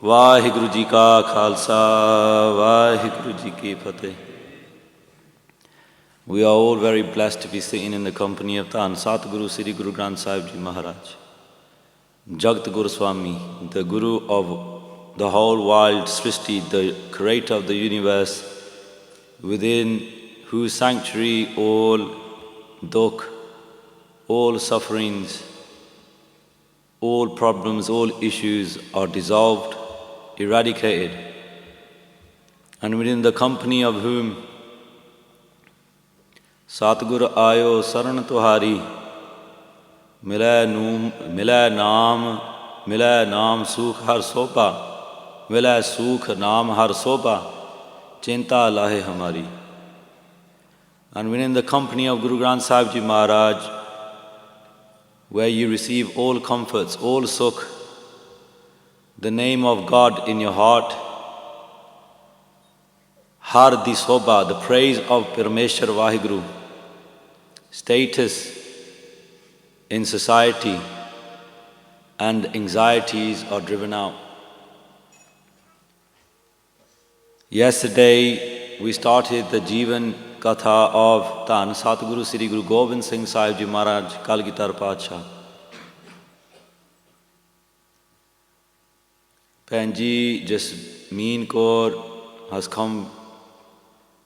वाहिगुरु जी का खालसा वाहिगुरु जी की फतेह. We are all very blessed to be sitting in the company of Dhan Satguru Sri Guru Granth Sahib Ji Maharaj, Jagat Guru Swami, the Guru of the whole world Srishti, the creator of the universe, within whose sanctuary all dukh, all sufferings, all problems, all issues are dissolved, eradicated, and within the company of whom Satgur ayo saran tuhari, milay naam sukh har sopa, milay sukh naam har sopa, chinta lahe hamari. And within the company of Guru Granth Sahib Ji Maharaj, where you receive all comforts, all sukh, the name of God in your heart, har di soba, the praise of Parameshwar Vaheguru, status in society, and anxieties are driven out. Yesterday we started the Jivan Katha of Dhan Satguru Sri Guru Gobind Singh Sahib Ji Maharaj, Kalgitar Padshah. Bhenji Jasmeen Kaur has come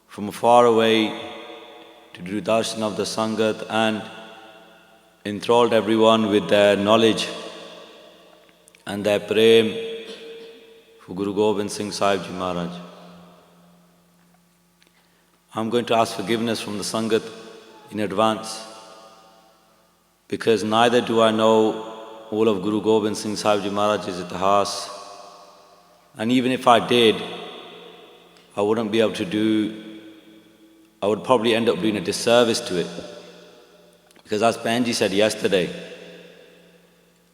from far away to do darshan of the Sangat and enthralled everyone with their knowledge and their prem for Guru Gobind Singh Sahib Ji Maharaj. I'm going to ask forgiveness from the Sangat in advance, because neither do I know all of Guru Gobind Singh Sahib Ji Maharaj's itihas, and even if I did, I wouldn't be able to I would probably end up doing a disservice to it. Because as Bhenji said yesterday,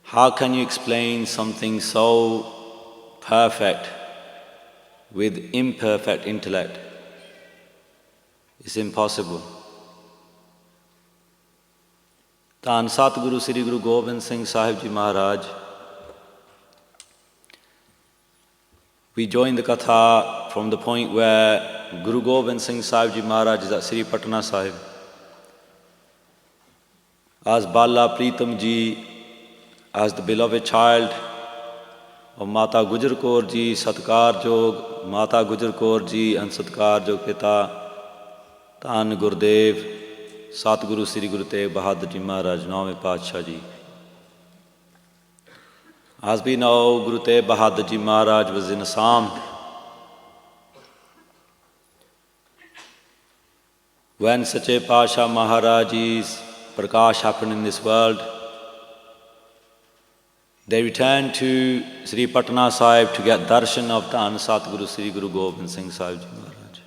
how can you explain something so perfect with imperfect intellect? It's impossible. Dhan Satguru Sri Guru Gobind Singh Sahib Ji Maharaj, we joined the Katha from the point where Guru Gobind Singh Sahib Ji Maharaj is at Sri Patna Sahib. As Bala Pritam Ji, as the beloved child of Mata Gujar Kaur Ji, Satkar Jog, Mata Gujar Kaur Ji and Satkar Jog Pita, Dhan Gurdev, Satguru Sri Guru Tegh Bahadur Ji Maharaj, Nawveं Padshah Ji. As we know, Guru Tegh Bahadur Ji Maharaj was in Assam when Sache Pasha Maharaj's Prakash happened in this world. They returned to Sri Patna Sahib to get darshan of Dhan Satguru Sri Guru Gobind Singh Sahib Ji Maharaj.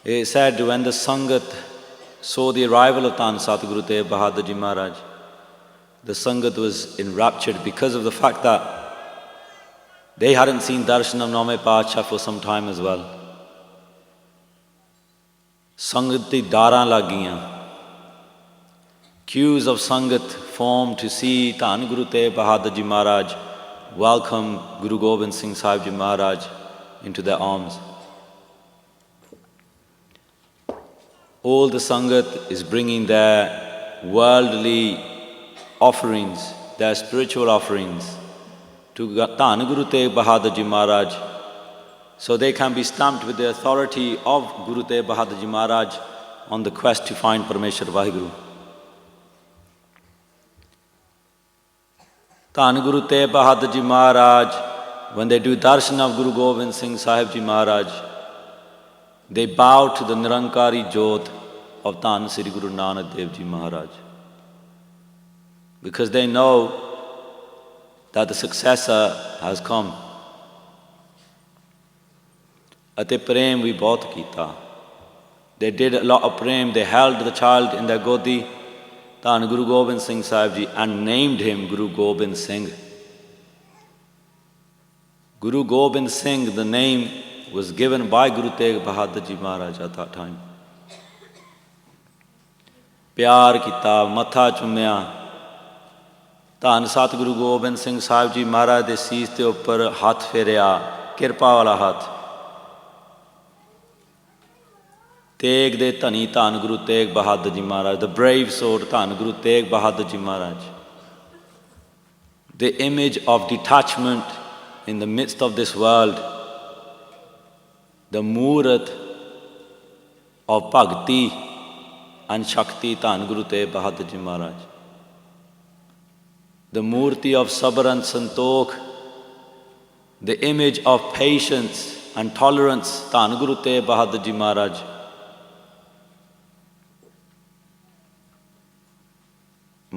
It said when the Sangat saw the arrival of Dhan Satguru Tegh Bahadur Ji Maharaj, the Sangat was enraptured because of the fact that they hadn't seen darshan of Nawveं Padshah for some time as well. Sangat di daran lag gayian. Queues of Sangat formed to see Dhan Guru Tegh Bahadur Ji Maharaj welcome Guru Gobind Singh Sahib Ji Maharaj into their arms. All the Sangat is bringing their worldly offerings, their spiritual offerings to Dhan Guru Tegh Bahadur Ji Maharaj, so they can be stamped with the authority of Guru Tegh Bahadur Ji Maharaj on the quest to find Parameshwar Vaheguru. Dhan Guru Tegh Bahadur Ji Maharaj, when they do darshan of Guru Gobind Singh Sahib Ji Maharaj, they bow to the Nirankari Jyot of Dhan Sri Guru Nanak Dev Ji Maharaj, because they know that the successor has come. Ate prem vi bahut kita. They did a lot of prem. They held the child in their godi, Dhan Guru Gobind Singh Sahib Ji, and named him Guru Gobind Singh. Guru Gobind Singh, the name was given by Guru Tegh Bahadur Ji Maharaj at that time. Pyar kita, matha chumya, ਧੰਨ ਸਤਿਗੁਰੂ ਗੋਬਿੰਦ ਸਿੰਘ ਸਾਹਿਬ ਜੀ ਮਹਾਰਾਜ ਦੇ ਸੀਸ ਦੇ ਉੱਪਰ ਹੱਥ ਫੇਰਿਆ, ਕਿਰਪਾ ਵਾਲਾ ਹੱਥ। ਤੇਗ ਦੇ ਧਨੀ ਧੰਨ ਗੁਰੂ ਤੇਗ ਬਹਾਦਰ ਜੀ ਮਹਾਰਾਜ, the brave sword ਧੰਨ ਗੁਰੂ ਤੇਗ ਬਹਾਦਰ ਜੀ ਮਹਾਰਾਜ, the image of detachment in the midst of this world, the Murat of Bhakti and Shakti ਧੰਨ ਗੁਰੂ ਤੇਗ ਬਹਾਦਰ ਜੀ ਮਹਾਰਾਜ, the Murti of Sabr and Santokh, the image of patience and tolerance ਧੰਨ ਗੁਰੂ ਤੇਗ ਬਹਾਦਰ ਜੀ ਮਹਾਰਾਜ।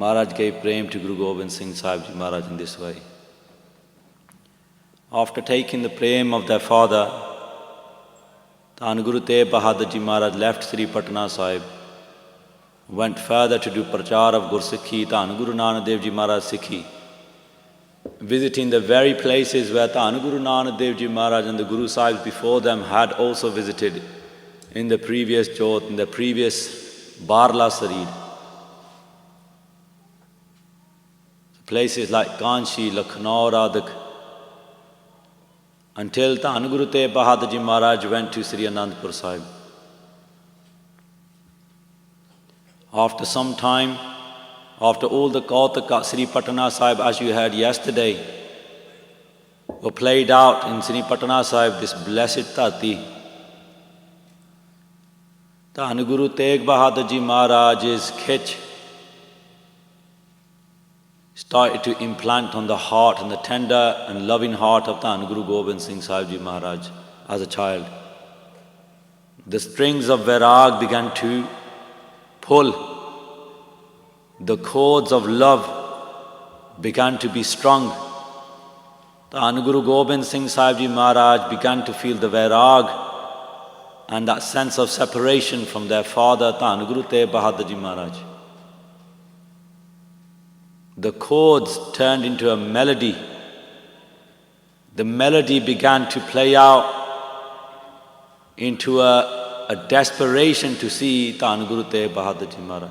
Maharaj gave prem to Guru Gobind Singh Sahib Ji Maharaj in this way. After taking the prem of their father, Dhan Guru Tegh Bahadur Ji Maharaj left Sri Patna Sahib, went further to do prachar of Gursikhi, Dhan Guru Nanak Dev Ji Maharaj Sikhi, visiting the very places where Dhan Guru Nanak Dev Ji Maharaj and the Guru Sahibs before them had also visited in the previous Jot, in the previous Barla Sarid. Places like Kanshi, Lucknow, Radak, until Dhan Guru Tegh Bahadur Ji Maharaj went to Sri Anandpur Sahib. After some time, after all the Kautak at Sri Patna Sahib, as you heard yesterday, were played out in Sri Patna Sahib, this blessed Tati, Dhan Guru Tegh Bahadur Ji Maharaj's khich started to implant on the heart and the tender and loving heart of Dhan Guru Gobind Singh Sahib Ji Maharaj as a child. The strings of Vairag began to pull. The chords of love began to be strung. Dhan Guru Gobind Singh Sahib Ji Maharaj began to feel the Vairag and that sense of separation from their father, Dhan Guru Tegh Bahadur Ji Maharaj. The chords turned into a melody. The melody began to play out into a desperation to see Dhan Guru Tegh Bahadur Ji Maharaj.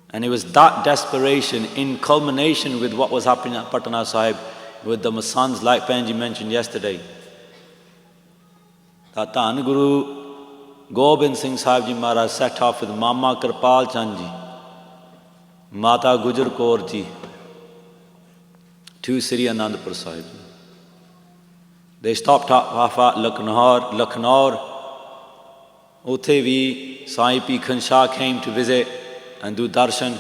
And it was that desperation in culmination with what was happening at Patna Sahib with the Masands, like Penji mentioned yesterday, that Dhan Guru Gobind Singh Sahib Ji Maharaj set off with Mama Kirpal Chand Ji, Mata Gujar Kaur Ji, to Sri Anandpur Sahib. They stopped off at Lucknow. Uthe vi Sai Pikhan Shah came to visit and do darshan,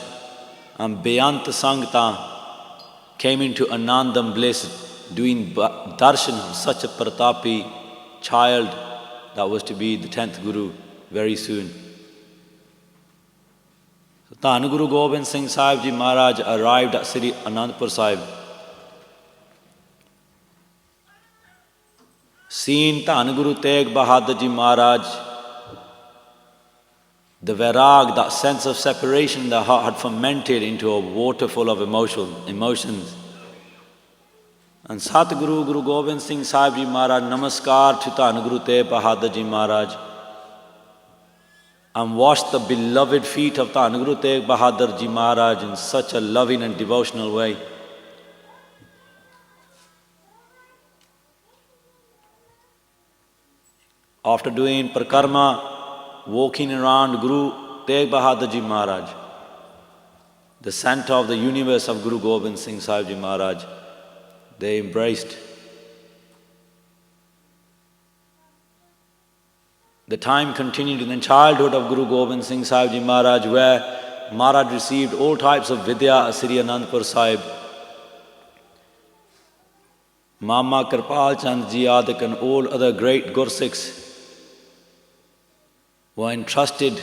and Beyant Sangta came into Anandam bliss, doing darshan of such a Pratapi child that was to be the 10th Guru very soon. Dhan Guru Gobind Singh Sahib Ji Maharaj arrived at Sri Anandpur Sahib. Seeing Dhan Guru Tegh Bahadur Ji Maharaj, the Vairag, that sense of separation in the heart had fermented into a waterfall of emotions. And Satguru Guru Gobind Singh Sahib Ji Maharaj namaskar to Dhan Guru Tegh Bahadur Ji Maharaj and washed the beloved feet of Dhan Guru Tegh Bahadur Ji Maharaj in such a loving and devotional way. After doing parikrama, walking around Guru Tegh Bahadur Ji Maharaj, the center of the universe of Guru Gobind Singh Sahib Ji Maharaj, they embraced. The time continued in the childhood of Guru Gobind Singh Sahib Ji Maharaj, where Maharaj received all types of vidya at Sri Anandpur Sahib. Mama Kirpal Chand Ji Adik and all other great Gursikhs were entrusted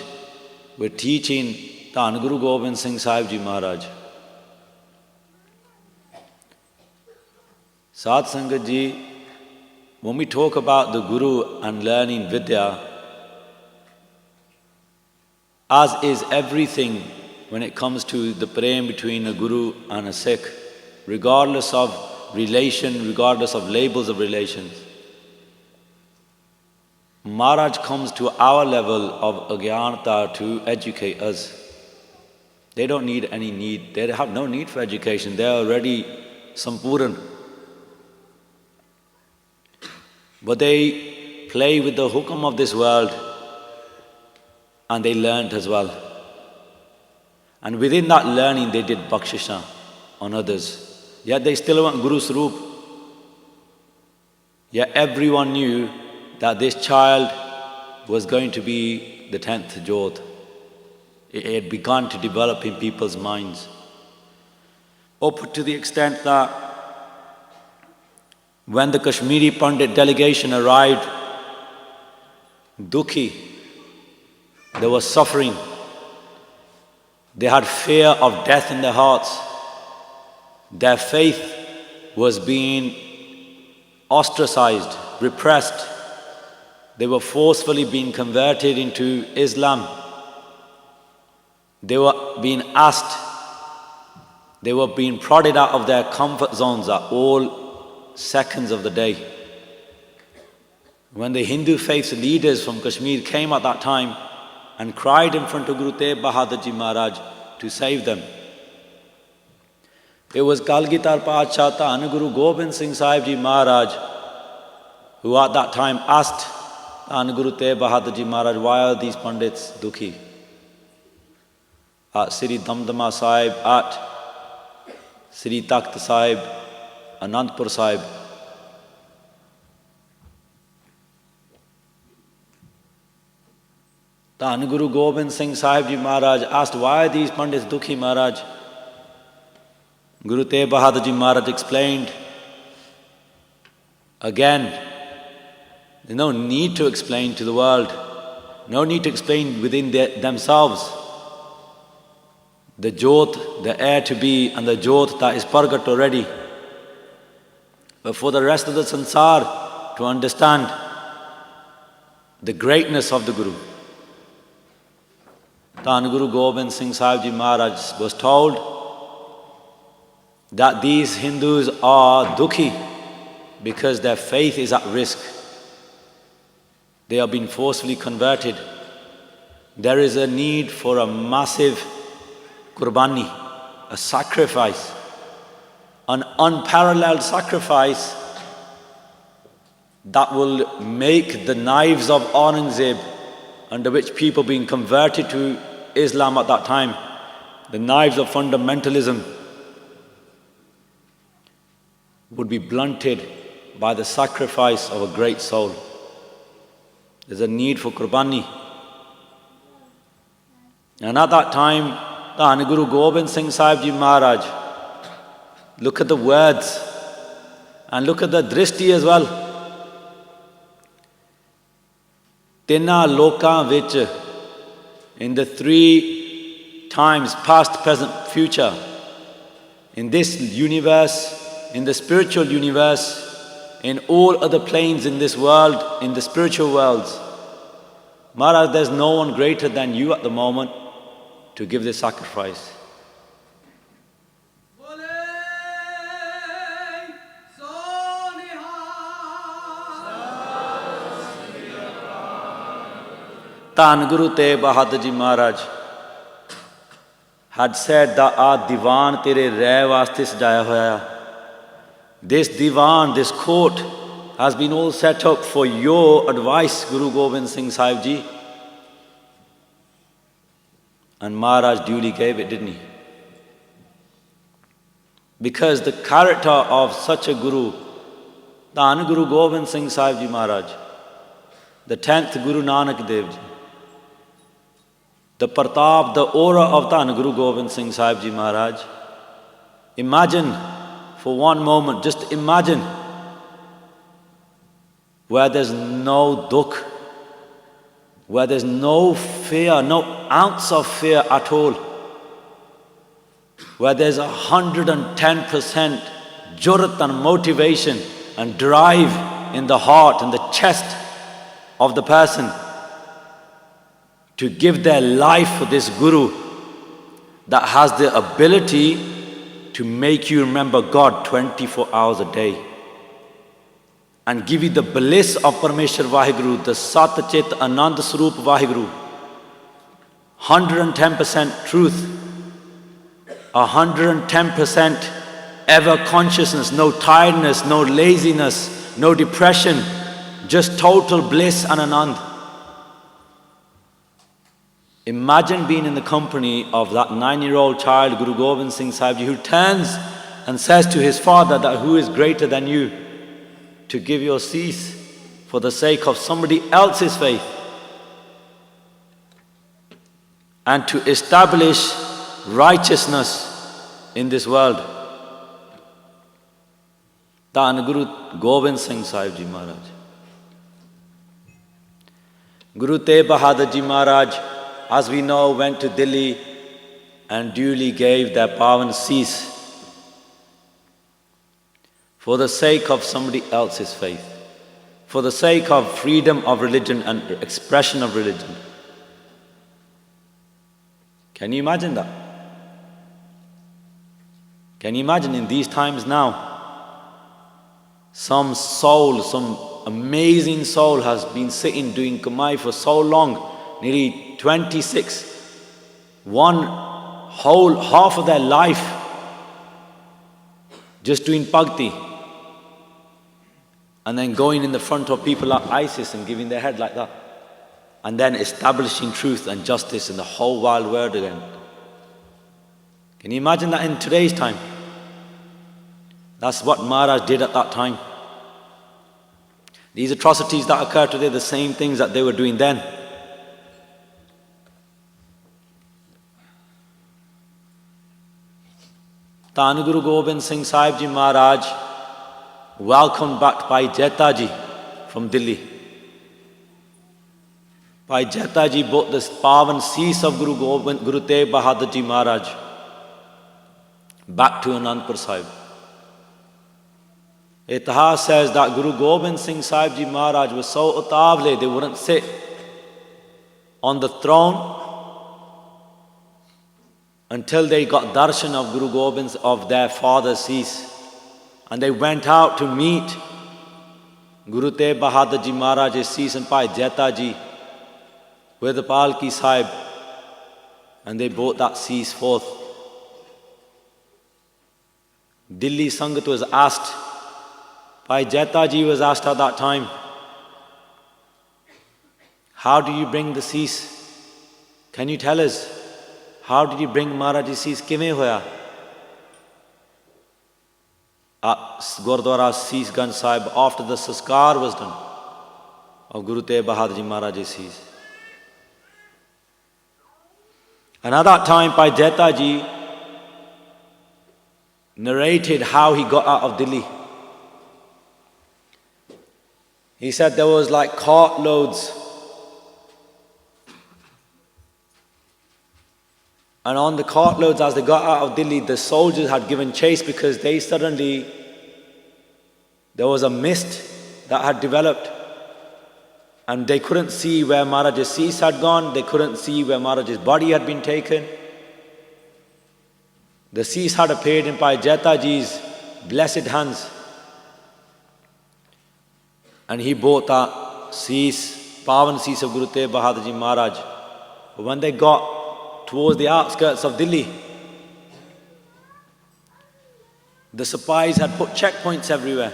with teaching Dhan Guru Gobind Singh Sahib Ji Maharaj. Sadh Sangat Ji, when we talk about the Guru and learning vidya, as is everything when it comes to the prem between a Guru and a Sikh, regardless of relation, regardless of labels of relations, Maharaj comes to our level of agyanta to educate us. They don't need any need. They have no need for education. They are already sampuran. But they play with the hukam of this world, and they learned as well. And within that learning, they did bakshisha on others. Yet they still want Guru Swarup. Yet everyone knew that this child was going to be the 10th Jodh. It had begun to develop in people's minds. Up to the extent that when the Kashmiri Pandit delegation arrived, dukhi, they were suffering. They had fear of death in their hearts. Their faith was being ostracized, repressed. They were forcefully being converted into Islam. They were being asked, they were being prodded out of their comfort zones at all seconds of the day. When the Hindu faith leaders from Kashmir came at that time and cried in front of Guru Tegh Bahadur Ji Maharaj to save them, it was Kalgitar Padshah Dhan Guru Gobind Singh Sahib Ji Maharaj who at that time asked Dhan Guru Tegh Bahadur Ji Maharaj, why are these Pandits dukhi? At Sri Damdama Sahib, at Sri Takht Sahib, Anandpur Sahib. Dhan Guru Gobind Singh Sahib Ji Maharaj asked, why are these Pandits dukhi, Maharaj? Guru Tegh Bahadur Ji Maharaj explained, again, there's no need to explain to the world, no need to explain within themselves. The Jodh, the heir to be, and the Jodh that is Pargat already. But for the rest of the sansar to understand the greatness of the Guru, Dhan Guru Gobind Singh Sahib Ji Maharaj was told that these Hindus are dukhi because their faith is at risk. They are being forcefully converted. There is a need for a massive Qurbani, a sacrifice, an unparalleled sacrifice that will make the knives of Aurangzeb, under which people being converted to Islam at that time, the knives of fundamentalism, would be blunted by the sacrifice of a great soul. There's a need for Qurbani. And at that time, Dhan Guru Gobind Singh Sahib Ji Maharaj, look at the words and look at the drishti as well. Tinna lokan vich, in the 3 times, past, present, future, in this universe, in the spiritual universe, in all other planes in this world, in the spiritual worlds, Maharaj, there's no one greater than you at the moment to give this sacrifice. Dhan Guru Tegh Bahadur Ji Maharaj had said that our divan tere reh vaste sajaya hoya. This divan, this court has been all set up for your advice, Guru Gobind Singh Sahib Ji. And Maharaj duly gave it, didn't he? Because the character of such a Guru, Dhan Guru Gobind Singh Sahib Ji Maharaj, the 10th Guru Nanak Dev Ji, the Pratap, the aura of Dhan Guru Gobind Singh Sahib Ji Maharaj, imagine for one moment, just imagine where there's no dukh, where there's no fear, no ounce of fear at all, where there's 110% jurat and motivation and drive in the heart and the chest of the person to give their life for this Guru that has the ability to make you remember God 24 hours a day and give you the bliss of Parmeshwar Vaheguru, the Sat Chit Anand Swarup Vaheguru, 110% truth, 110% ever consciousness, no tiredness, no laziness, no depression, just total bliss and anand. Imagine being in the company of that 9-year-old child, Guru Gobind Singh Sahib Ji, who turns and says to his father that who is greater than you to give your cease for the sake of somebody else's faith and to establish righteousness in this world. Dhan Guru Gobind Singh Sahib Ji Maharaj. Guru Tegh Bahadur Ji Maharaj, as we know, went to Delhi and duly gave their Pavan cease for the sake of somebody else's faith, for the sake of freedom of religion and expression of religion. Can you imagine that? Can you imagine in these times now, some soul, some amazing soul has been sitting doing Kamai for so long, nearly 26, one whole half of their life just doing bhakti, and then going in the front of people like ISIS and giving their head like that, and then establishing truth and justice in the whole wild world again. Can you imagine that in today's time? That's what Maharaj did at that time. These atrocities that occur today, the same things that they were doing then. Dhan Guru Gobind Singh Sahib Ji Maharaj, welcomed back by Jeta Ji from Delhi. Bhai Jeta Ji brought this Pavan cease of Guru Tegh Bahadur Ji Maharaj back to Anandpur Sahib. Itihas says that Guru Gobind Singh Sahib Ji Maharaj was so utavle, they wouldn't sit on the throne until they got darshan of Guru Gobind's, of their father's cease. And they went out to meet Guru Tegh Bahadur Ji Maharaj's cease and Bhai Jeta Ji with the Palki Sahib, and they brought that cease forth. Delhi Sangat was asked, Bhai Jeta Ji was asked at that time, how do you bring the cease? Can you tell us? How did you bring Maharaj's cease? Kive hoya? At Gurdwara Seesganj Sahib, after the saskar was done of Guru Tegh Bahadur Ji Maharaj's cease. And at that time, Bhai Jeta Ji narrated how he got out of Delhi. He said there was like cartloads, and on the cartloads as they got out of Delhi, the soldiers had given chase because they suddenly, there was a mist that had developed and they couldn't see where Maharaj's cease had gone, they couldn't see where Maharaj's body had been taken. The cease had appeared in Bhai Jeta Ji's blessed hands, and he brought that cease, Pavan cease of Guru Tegh Bahadur Ji Maharaj. But when they got towards the outskirts of Delhi, the Sipahis had put checkpoints everywhere.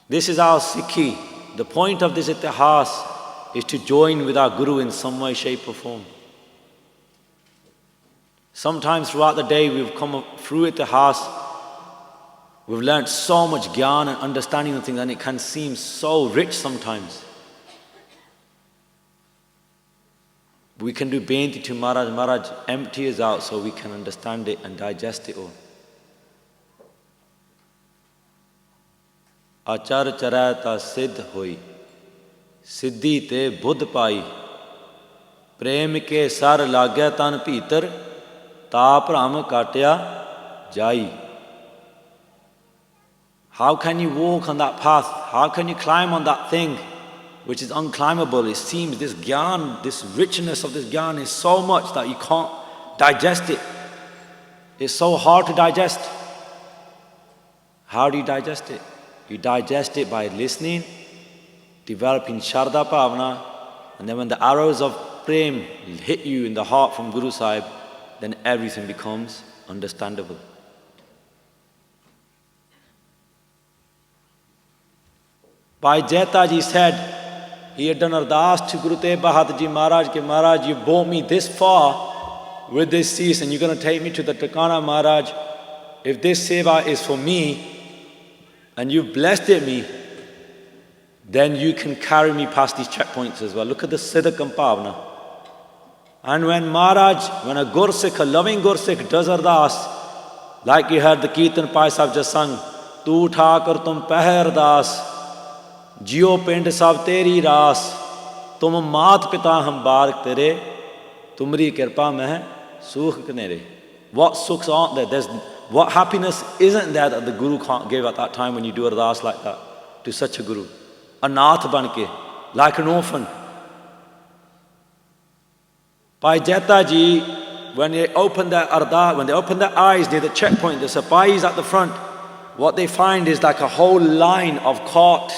This is our Sikhi. The point of this itihas is to join with our Guru in some way, shape or form. Sometimes throughout the day we've come through itihas, we've learnt so much gyan and understanding of things, and it can seem so rich sometimes. We can do beinti to Maharaj, Maharaj, empty us out so we can understand it and digest it all. Achar charata siddh hoi, siddhi te buddh pai, prem ke sar lagya tan bhitar, ta bhram katya jai. How can you walk on that path? How can you climb on that thing which is unclimbable? It seems this gyan, this richness of this gyan is so much that you can't digest it. It's so hard to digest. How do you digest it? You digest it by listening, developing Sharda Bhavana, and then when the arrows of Prem hit you in the heart from Guru Sahib, then everything becomes understandable. Bhai Jeta Ji said, he had done ardas to Guru Tegh Bahadur Ji Maharaj, ke Maharaj, you brought me this far with this cease and you're going to take me to the Tikana, Maharaj. If this seva is for me and you've blessed it me, then you can carry me past these checkpoints as well. Look at the Siddiq and Pavna. And when Maharaj, when a Gursikh, a loving Gursikh does ardas, like you heard the Kirtan Pai Sahib just sung, Tu Thakar tum peh ardas, Jio pind sab teri ras, tum maat pita hum bark tere, tumri kirpa meh sukh knere. What sukhs aren't there? What happiness isn't there that the Guru can't give at that time when you do ardas like that to such a Guru? A nath banke, like an orphan. Bhai Jeta Ji, when they open their ardas, when they open their eyes near the checkpoint, the Sipahis at the front, what they find is like a whole line of carts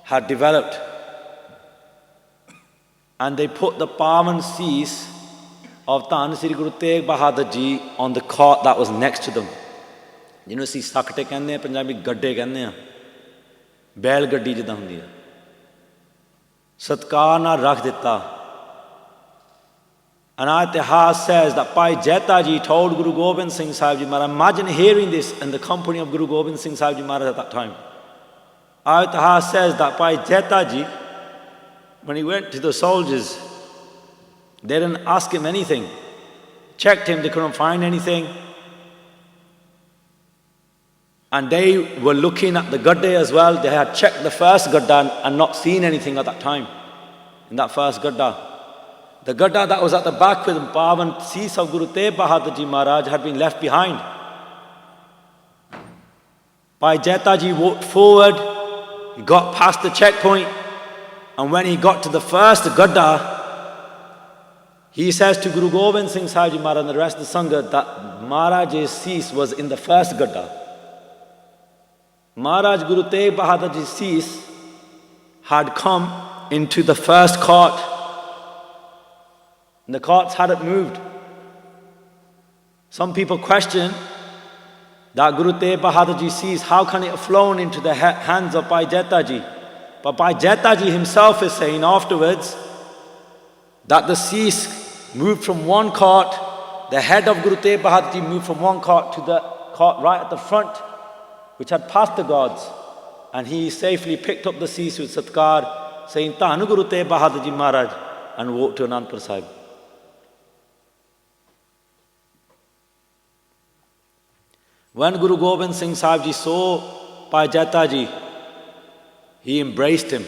had developed. And they put the Pavan cease of Dhan Sri Guru Tegh Bahadur Ji on the cart that was next to them. You know, see, sakte kehne hain, Punjabi gadde kehne hain. Bail gaddi jidda hundi hai. Satkar na rakh ditta. And our Itihas says that Bhai Jeta Ji told Guru Gobind Singh Sahib Ji Maharaj, imagine hearing this in the company of Guru Gobind Singh Sahib Ji Maharaj at that time. Our Itihas says that Bhai Jeta Ji, when he went to the soldiers, they didn't ask him anything. Checked him, they couldn't find anything. And they were looking at the Gadde as well. They had checked the first Gadda and not seen anything at that time, in that first Gadda. The Gadda that was at the back with him, Pavan cease of Guru Tegh Bahadur Ji Maharaj, had been left behind. Bhai Jeta Ji walked forward, he got past the checkpoint, and when he got to the first Gadda, he says to Guru Gobind Singh Sahib Ji Maharaj and the rest of the Sangha that Maharaj's cease was in the first Gadda. Maharaj Guru Tegh Bahadur Ji's cease had come into the first cart. And the carts hadn't moved. Some people question that Guru Tegh Bahadur Ji cease, how can it have flown into the hands of Bhai Jeta Ji? But Bhai Jeta Ji himself is saying afterwards that the cease moved from one cart, the head of Guru Tegh Bahadur Ji moved from one cart to the cart right at the front, which had passed the gods. And he safely picked up the cease with Satkar, saying, Dhanu Guru Tegh Bahadur Ji Maharaj, and walked to Anandpur Sahib. When Guru Gobind Singh Sahib Ji saw Bhai Jeta Ji, he embraced him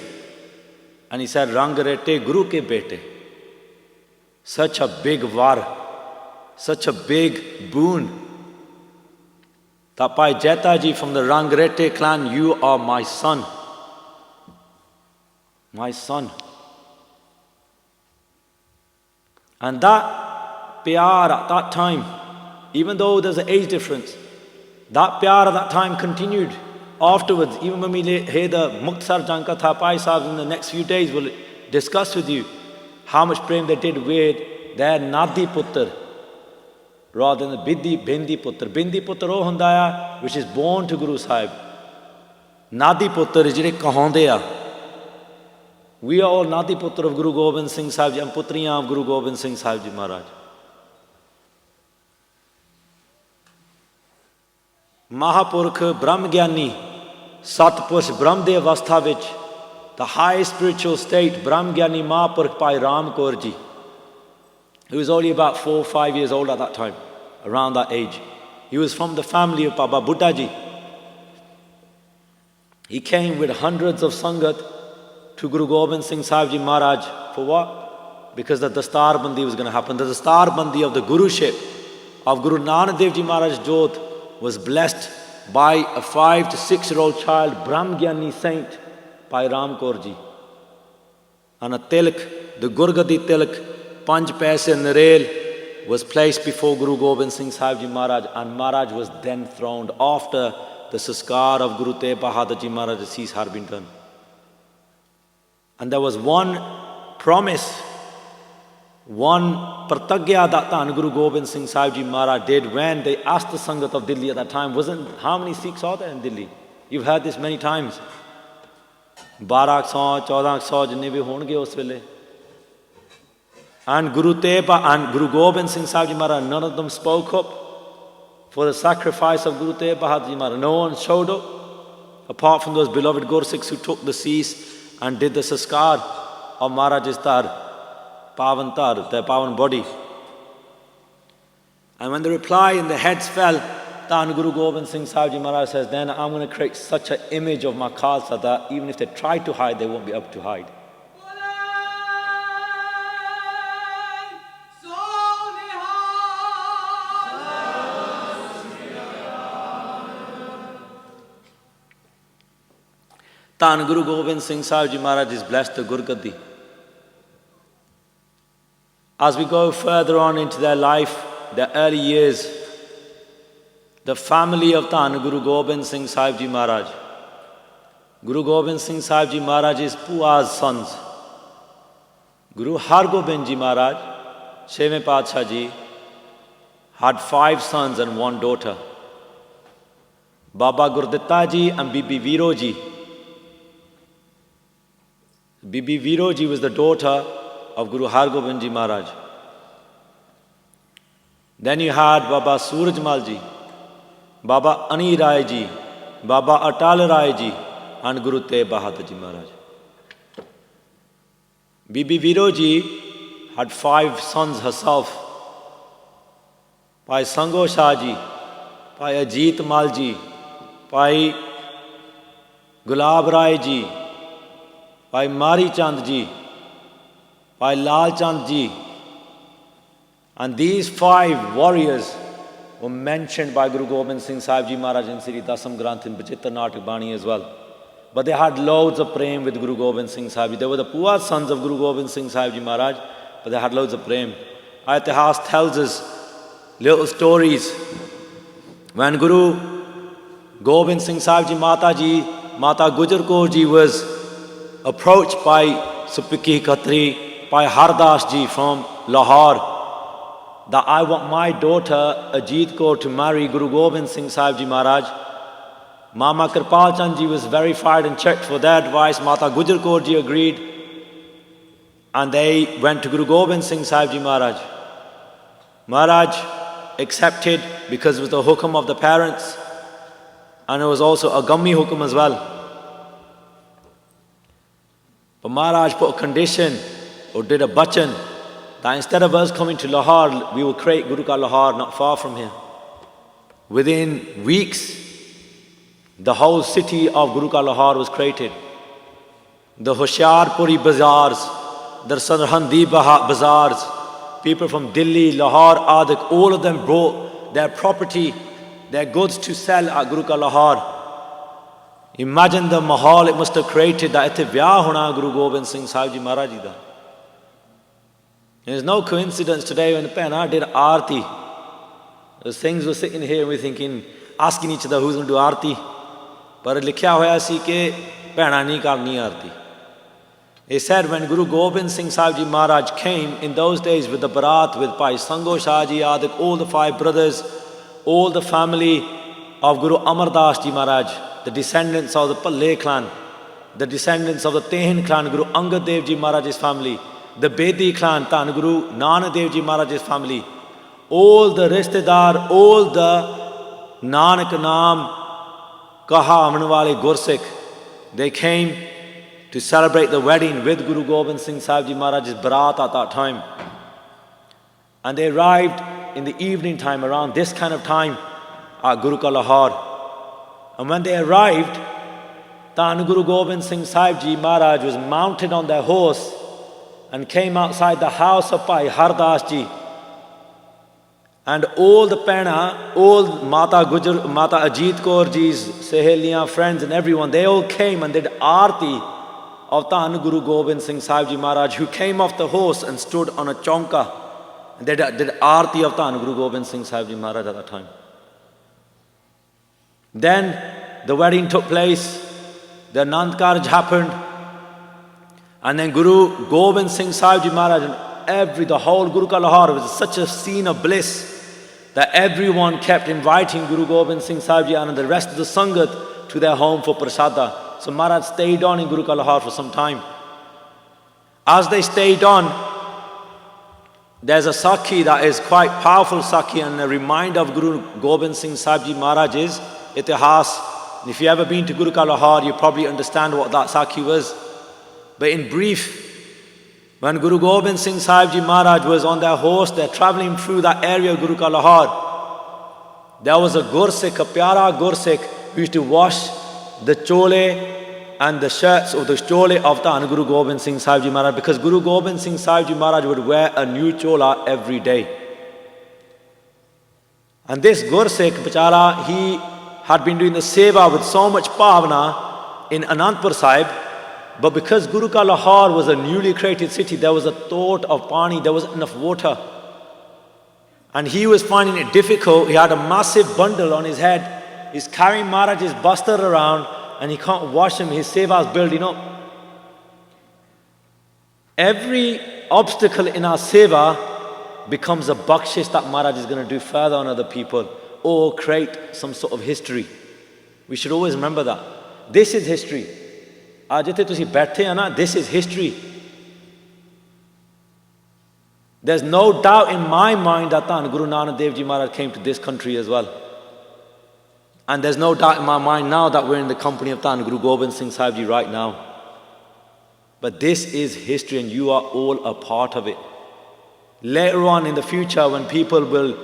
and he said, Rang rete Guru ke bete. Such a big var, such a big boon. That Bhai Jeta Ji from the Rangrete clan, you are my son. My son. And that pyar at that time, even though there's an age difference, that pyar at that time continued afterwards. Even when we hear the Muktsar Jankatha, Pai Sahib in the next few days will discuss with you how much prem they did with their Nadi Puttar rather than the Bindi Puttar. Bindi Puttar oh hunda which is born to Guru Sahib. Nadi Puttar is jire kahonde. We are all Nadi Puttar of Guru Gobind Singh Sahib Ji and Putriyan of Guru Gobind Singh Sahib Ji Maharaj. Mahapurkh Brahmgyani Satpurush Brahmdev Avastha vich, the highest spiritual state, Brahmgyani Mahapurkh Bhai Ram Kaur Ji, who was only about 4 or 5 years old at that time, around that age. He was from the family of Baba Buddha Ji. He came with hundreds of Sangat to Guru Gobind Singh Sahib Ji Maharaj. For what? Because the Dastar Bandi was going to happen. The Dastar Bandi of the Guruship of Guru Nanak Dev Ji Maharaj Jodh was blessed by a 5 to 6 year old child, Brahmgyani saint, Bhai Ram Kaur Ji. And a tilak, the Gurgadi tilak, Panj Paise Narel, was placed before Guru Gobind Singh Sahib Ji Maharaj, and Maharaj was then throned after the saskar of Guru Tegh Bahadur Ji Maharaj's cease had been done. And there was one promise one pratagya that Dhan Guru Gobind Singh Sahib Ji Maharaj did when they asked the Sangat of Delhi at that time wasn't, how many Sikhs are there in Delhi? You've heard this many times. 1200, 1400 jinne bhi honge us vele. And Guru Teba and Guru Gobind Singh Sahib Ji Maharaj, none of them spoke up for the sacrifice of Guru Teg Bahadur Ji Maharaj. No one showed up, apart from those beloved Gursikhs who took the cease and did the saskar of Maharaj's Pavan their Pavan body. And when the reply and the heads fell, Dhan Guru Gobind Singh Sahib Ji Maharaj says, then I'm going to create such an image of my Khalsa that even if they try to hide, they won't be able to hide. Dhan Guru Gobind Singh Sahib Ji Maharaj is blessed the Gurgaddi. As we go further on into their life, their early years, the family of Dhan Guru Gobind Singh Sahib Ji Maharaj, Guru Gobind Singh Sahib Ji Maharaj's Pua's sons, Guru Har Gobind Ji Maharaj, Shevem Padshah Ji, had 5 sons and 1 daughter. Baba Gurditta Ji and Bibi Viro Ji. Bibi Viro Ji was the daughter of Guru Har Gobind Ji Maharaj. Then you had Baba Surajmal Ji, Baba Ani Rai Ji, Baba Atal Rai Ji, and Guru Teg Bahadur Ji Maharaj. Bibi Viro Ji had 5 sons herself. Bhai Sango Shah Ji, Bhai Ajit Mal Ji, Bhai Gulab Rai Ji, Bhai Mari Chand Ji, Bhai Lal Chand Ji. And these 5 warriors were mentioned by Guru Gobind Singh Sahib Ji Maharaj in Sri Dasam Granth in Bachitra Natak Bani as well. But they had loads of prem with Guru Gobind Singh Sahib Ji. They were the poor sons of Guru Gobind Singh Sahib Ji Maharaj, but they had loads of prem. Itihas tells us little stories. When Guru Gobind Singh Sahib Ji Mata Gujar Kaur Ji was approached by Supiki Khatri, by Hardas Ji from Lahore, that I want my daughter Ajit Kaur to marry Guru Gobind Singh Sahib Ji Maharaj. Mama Kirpal Chand Ji was verified and checked for their advice. Mata Gujar Kaur Ji agreed. And they went to Guru Gobind Singh Sahib Ji Maharaj. Maharaj accepted because it was the hukam of the parents. And it was also a gummi hukam as well. But Maharaj put a condition or did a bachan that instead of us coming to Lahore, we will create Guru Ka Lahore not far from here. Within weeks, the whole city of Guru Ka Lahore was created. The Hoshiarpuri bazaars, the Sarhandi bazaars, people from Delhi, Lahore, Adak, all of them brought their property, their goods to sell at Guru Ka Lahore. Imagine the mahal it must have created that ithe vyah hona Guru Gobind Singh Sahib Ji Maharaj Ji da. There's no coincidence today when Pehna did Aarti. Those things were sitting here and we're thinking, asking each other who's going to do Aarti. But likhya hoya si ke Pehna nahi karni Aarti. He said when Guru Gobind Singh Sahib Ji Maharaj came in those days with the Bharat, with Bhai Sango Shah Ji, Adik, all the 5 brothers, all the family of Guru Amar Das Ji Maharaj, the descendants of the Palle clan, the descendants of the Tehin clan, Guru Angad Dev Ji Maharaj's family, the Bedi clan, Dhan Guru Nanak Dev Ji Maharaj's family, all the Rishtedar, all the Nanak Naam Kaha Amanwale Gursikh, they came to celebrate the wedding with Guru Gobind Singh Sahib Ji Maharaj's Bharat at that time. And they arrived in the evening time, around this kind of time, at Guru Ka Lahore. And when they arrived, Dhan Guru Gobind Singh Sahib Ji Maharaj was mounted on their horse and came outside the house of Bhai Hardas Ji. And all the Pehna, all Mata Ajit Kaur Ji's Seheliyan, friends and everyone, they all came and did Aarti of Dhan Guru Gobind Singh Sahib Ji Maharaj, who came off the horse and stood on a chonka. And they did Aarti of Dhan Guru Gobind Singh Sahib Ji Maharaj at that time. Then the wedding took place, the Anand Karj happened, and then Guru Gobind Singh Sahib Ji Maharaj and the whole Guru Ka Lahore was such a scene of bliss that everyone kept inviting Guru Gobind Singh Sahib Ji and the rest of the Sangat to their home for prasada. So Maharaj stayed on in Guru Ka Lahore for some time. As they stayed on, there's a Sakhi that is quite powerful Sakhi and a reminder of Guru Gobind Singh Sahib Ji Maharaj's Itihas. If you've ever been to Guru Ka Lahore, you probably understand what that Sakhi was. But in brief, when Guru Gobind Singh Sahib Ji Maharaj was on their horse, they're traveling through that area of Guru Ka Lahore. There was a Gursikh, a Pyara Gursikh, who used to wash the chole and the shirts of the chole of the Guru Gobind Singh Sahib Ji Maharaj, because Guru Gobind Singh Sahib Ji Maharaj would wear a new chola every day. And this Gursikh, Bachara, he had been doing the seva with so much bhavana in Anandpur Sahib. But because Guru Ka Lahore was a newly created city, there was a thought of pani, there wasn't enough water. And he was finding it difficult. He had a massive bundle on his head. He's carrying Maharaj's bastar around and he can't wash him. His seva is building up. Every obstacle in our seva becomes a bakshish that Maharaj is going to do further on other people or create some sort of history. We should always remember that. This is history. This is history. There's no doubt in my mind that Guru Nanak Dev Ji Maharaj came to this country as well. And there's no doubt in my mind now that we're in the company of Guru Gobind Singh Sahib Ji right now. But this is history and you are all a part of it. Later on in the future, when people will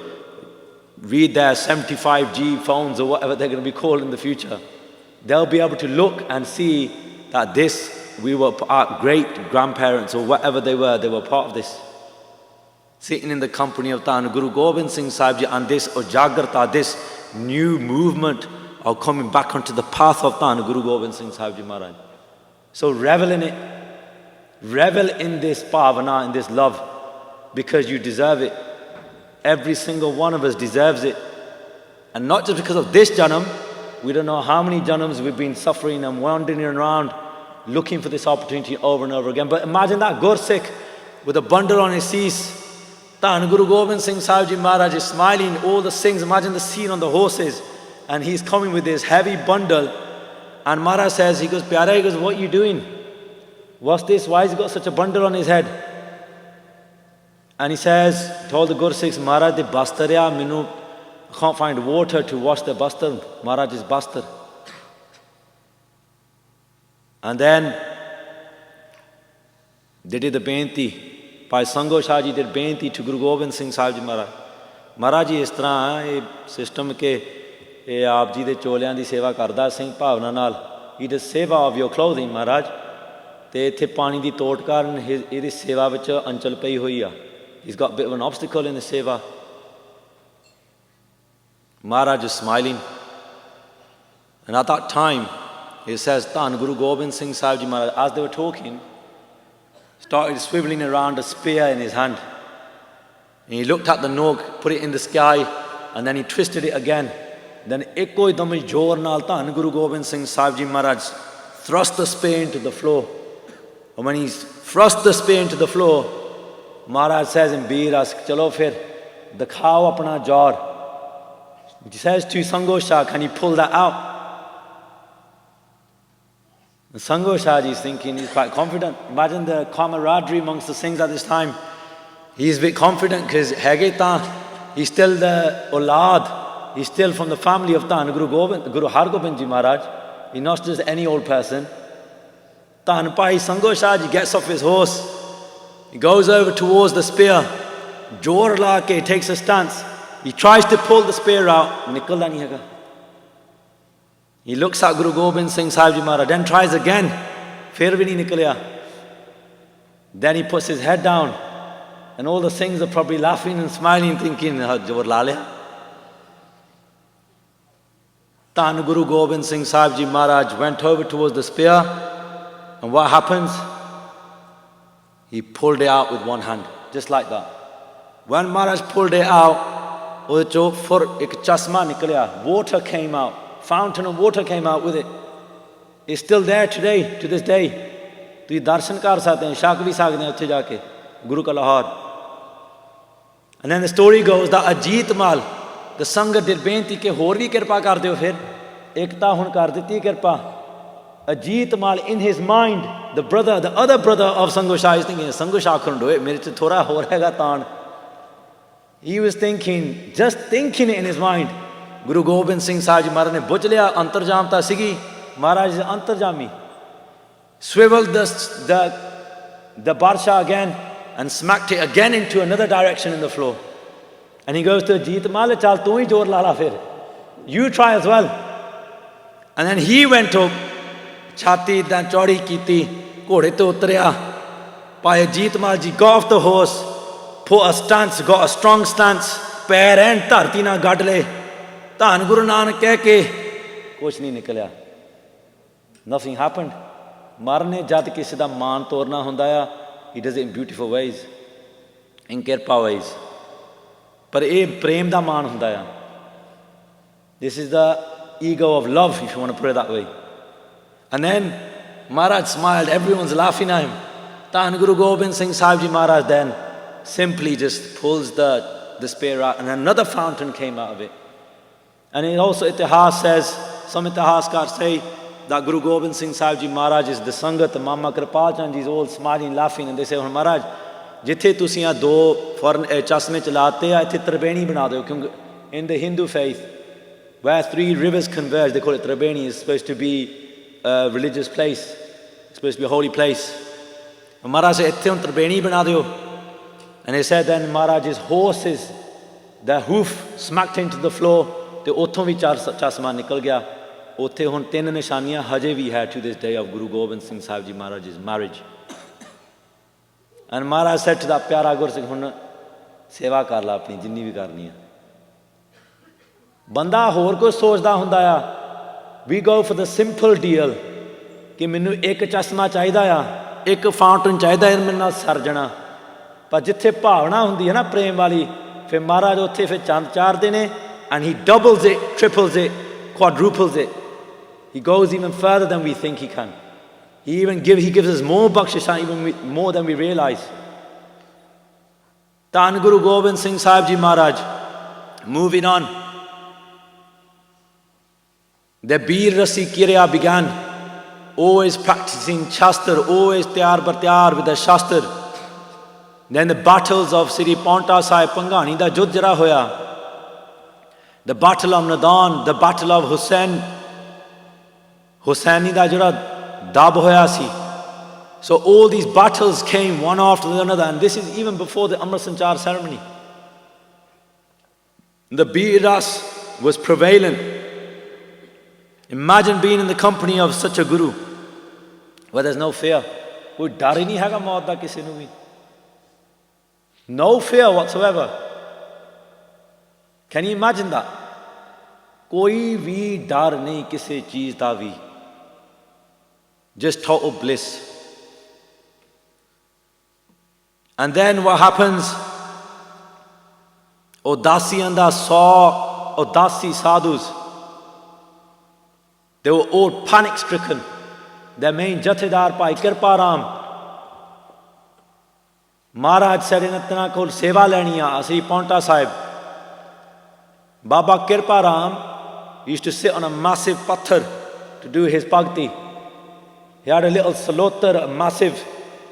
read their 75G phones or whatever they're going to be called in the future, they'll be able to look and see that we were our great grandparents or whatever they were part of this. Sitting in the company of Guru Gobind Singh Sahib Ji and this Ujagrata, this new movement of coming back onto the path of Guru Gobind Singh Sahib Ji Maharaj. So revel in it. Revel in this bhavana, in this love, because you deserve it. Every single one of us deserves it. And not just because of this janam. We don't know how many janams we've been suffering and wandering around looking for this opportunity over and over again. But imagine that Gursikh with a bundle on his seat. Guru Gobind Singh Sahib Ji Maharaj is smiling, all the Singhs, imagine the scene on the horses. And he's coming with this heavy bundle. And Maharaj says, he goes, Pyara, he goes, what are you doing? What's this? Why has he got such a bundle on his head? And he says, told the Gursikhs, Maharaj, the bastarya, minu, I can't find water to wash the bastar, Maharaj's bastar. And then they did the benti. Bhai Sango Shah Ji did benti to Guru Gobind Singh Sahib Ji Maharaj. Maharaj ji is tarah hai system ke aap ji de choleyan di seva karda singh bhavna naal. He does seva of your clothing, Maharaj. Te ithe pani di tot karan his seva vich anchal pei hui a. He's got a bit of an obstacle in the seva. Maharaj is smiling. And at that time, he says, Guru Gobind Singh Sahib Ji Maharaj, as they were talking, started swiveling around a spear in his hand. And he looked at the nog, put it in the sky, and then he twisted it again. Then ekko idam jor naal Guru Gobind Singh Sahib Ji Maharaj thrust the spear into the floor. And when he thrust the spear into the floor, Maharaj says in Bir ask, chalo fir, dikhao apna jar. He says to Sango Shah, can you pull that out? And Sango Shah Ji is thinking, he's quite confident. Imagine the camaraderie amongst the Singhs at this time. He's a bit confident because he's still the Olad. He's still from the family of Guru Har Gobind Ji Maharaj. He's not just any old person. Bhai Sango Shah Ji gets off his horse. He goes over towards the spear. Jor la ke takes a stance. He tries to pull the spear out. Nikalda nahi haga. He looks at Guru Gobind Singh Sahib Ji Maharaj, then tries again. Fir bhi nahi nikalya. Then he puts his head down. And all the Singhs are probably laughing and smiling, thinking, Jor la liya. Guru Gobind Singh Sahib Ji Maharaj went over towards the spear. And what happens? He pulled it out with one hand, just like that. When Maharaj pulled it out, water came out. Fountain of water came out with it. It's still there today, to this day. ਤੁਸੀਂ ਦਰਸ਼ਨ ਕਰ ਸਕਦੇ ਹੋ, ਛਕ ਵੀ ਸਕਦੇ ਹੋ ਉੱਥੇ ਜਾ ਕੇ। Guru ka Lahore. And then the story goes that Ajit Mal, the Sangat did benti ke hor vi kirpa kar deo fir. Ekta hun kar diti kirpa. Ajit Mal in his mind, the other brother of Sango Shah is thinking, Sango Shah couldn't do it. Mere ch thoda ho rahega taan. He was thinking, just thinking it in his mind. Guru Gobind Singh Sahib Ji Maharaj ne buch liya, antarjamta sigi. Maharaj is antarjami. Swiveled the Barsha again and smacked it again into another direction in the floor. And he goes to Ajit Mal, chal tu hi jor lala fir. You try as well. And then he went up, chhati dan chaudi kiti, ghode to utarya. Bhai Ajit Mal ji got off the horse, put a stance, got a strong stance, pair and dharti na gad le. Dhan Guru Nanak keh ke, kuch nahi nikalya. Nothing happened. Marne jad kisi da maan torna hunda ya, he does it in beautiful ways, in kirpa ways. Par eh prem da maan hunda ya. This is the ego of love, if you want to put it that way. And then Maharaj smiled, everyone's laughing at him. Dhan Guru Gobind Singh Sahib Ji Maharaj then simply just pulls the spear out, and another fountain came out of it. And it also, Itihas says, some Itihaskars say that Guru Gobind Singh Sahib Ji Maharaj is the Sangat, Mama Kripal Chand Ji is all smiling, laughing, and they say, oh Maharaj, jithe tusi yahan do chasme chalate hai, ithe tribeni bana do, kyunki in the Hindu faith, where three rivers converge, they call it Tribeni, it's supposed to be a religious place, it's supposed to be a holy place. And Maharaj said, ithe hun Tribeni bana do. And they said then Maharaj's horses, the hoof smacked into the floor, ਤੇ ਉੱਥੋਂ ਵੀ ਚਸ਼ਮਾ ਨਿਕਲ ਗਿਆ ਉੱਥੇ ਹੁਣ 3 ਨਿਸ਼ਾਨੀਆਂ ਹਜੇ ਵੀ ਹੈ to this day of Guru Gobind Singh Sahib Ji Maharaj's marriage. And Maharaj said to that ਪਿਆਰਾ ਗੁਰਸਿੱਖ ਹੁਣ ਸੇਵਾ ਕਰ ਲੈ ਆਪਣੀ ਜਿੰਨੀ ਵੀ ਕਰਨੀ ਹੈ ਬੰਦਾ ਹੋਰ ਕੁਝ ਸੋਚਦਾ ਹੁੰਦਾ ਆ we go for the simple deal ਕਿ ਮੈਨੂੰ ਇੱਕ ਚਸ਼ਮਾ ਚਾਹੀਦਾ ਆ ਇੱਕ ਫਾਊਂਟਨ ਚਾਹੀਦਾ ਇਹ ਮੇਰੇ ਨਾਲ ਸਰ ਜਾਣਾ ਪਰ ਜਿੱਥੇ ਭਾਵਨਾ ਹੁੰਦੀ ਹੈ ਨਾ ਪ੍ਰੇਮ ਵਾਲੀ ਫਿਰ ਮਹਾਰਾਜ ਉੱਥੇ ਫਿਰ ਚੰਦ ਚਾੜਦੇ ਨੇ and he doubles it, triples it, quadruples it. He goes even further than we think he can. He gives us more bakshish, even more than we realize. Dhan Guru Gobind Singh Sahib Ji Maharaj, moving on. The Bir Rasi Kirya began, always practicing Shastra, always tiyar bar tiyar with the Shastra. Then the battles of Sri Paonta Sahib Panghani da Judd jara hoya. The battle of Nadan, the battle of Hussaini da jada dab hoya si. So all these battles came one after another, and this is even before the Amrit Sanchar ceremony. The Bir Ras was prevalent. Imagine being in the company of such a guru, where there's no fear. Koi dar hi nahi hega maut da kisi nu bhi. No fear whatsoever. Can you imagine that? Koi bhi dar nahi kisi cheez da bhi. Just total bliss. And then what happens? Udasiyan da 100 Udasi sadhus. They were all panic stricken. Their main jathedar Bhai Kirpa Ram. Maharaj said in Atna kol seva leni a assi Paonta Sahib. Baba Kirpa Ram used to sit on a massive pathar to do his bhakti. He had a little salotar, a massive,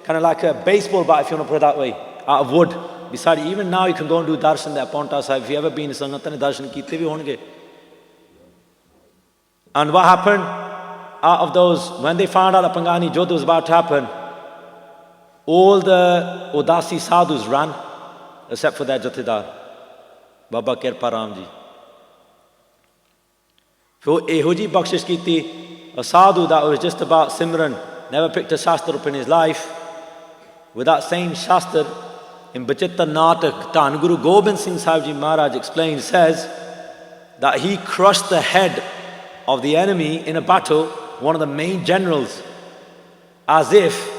kind of like a baseball bat, if you want to put it that way, out of wood. Beside it, even now you can go and do darshan there, Paonta Sahib. If you ever been to Sangat ne darshan kite bhi honge. And what happened? Out of those, when they found out that Panghani Judd was about to happen, all the Udasi sadhus ran, except for their jathedar, Baba Kirpa Ram ji. For ehoji bakshish kiti, a sadhu that was just about Simran, never picked a shastra up in his life. With that same shastra, in Bachitta Natak, Dhan Guru Gobind Singh Sahib Ji Maharaj explains, says that he crushed the head of the enemy in a battle, one of the main generals, as if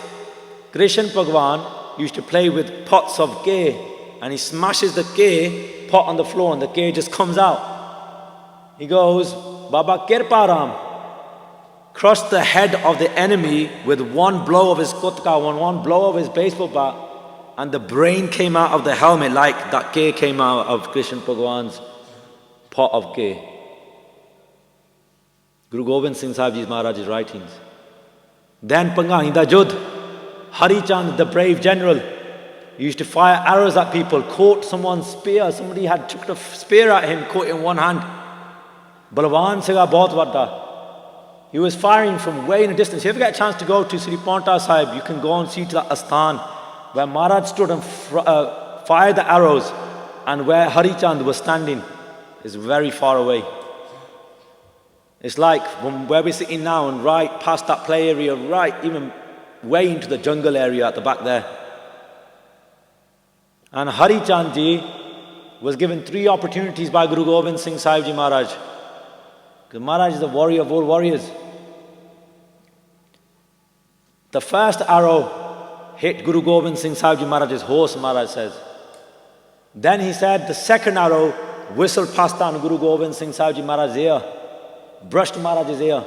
Krishna Bhagwan used to play with pots of ghee, and he smashes the ghee pot on the floor and the ghee just comes out. He goes, Baba Kirpa Ram crushed the head of the enemy with one blow of his kutka, one blow of his baseball bat, and the brain came out of the helmet like that K came out of Krishna Bhagwan's pot of K. Guru Gobind Singh Sahib Ji Maharaj's writings. Then Pangai da Judh, Hari Chand, the brave general, used to fire arrows at people, caught someone's spear. Somebody had chucked a spear at him, caught it in one hand. Balwan Siga bahut vadda. He was firing from way in a distance. If you ever get a chance to go to Sri Paonta Sahib, you can go and see to that Asthan where Maharaj stood and fired the arrows, and where Hari Chand was standing is very far away. It's like from where we're sitting now and right past that play area, right even way into the jungle area at the back there. And Hari Chand Ji was given 3 opportunities by Guru Gobind Singh Sahib Ji Maharaj. Because Maharaj is the warrior of all warriors. The first arrow hit Guru Gobind Singh Sahib Ji Maharaj's horse, Maharaj says. Then he said the second arrow whistled past on Guru Gobind Singh Sahib Ji Maharaj's ear, brushed Maharaj's ear.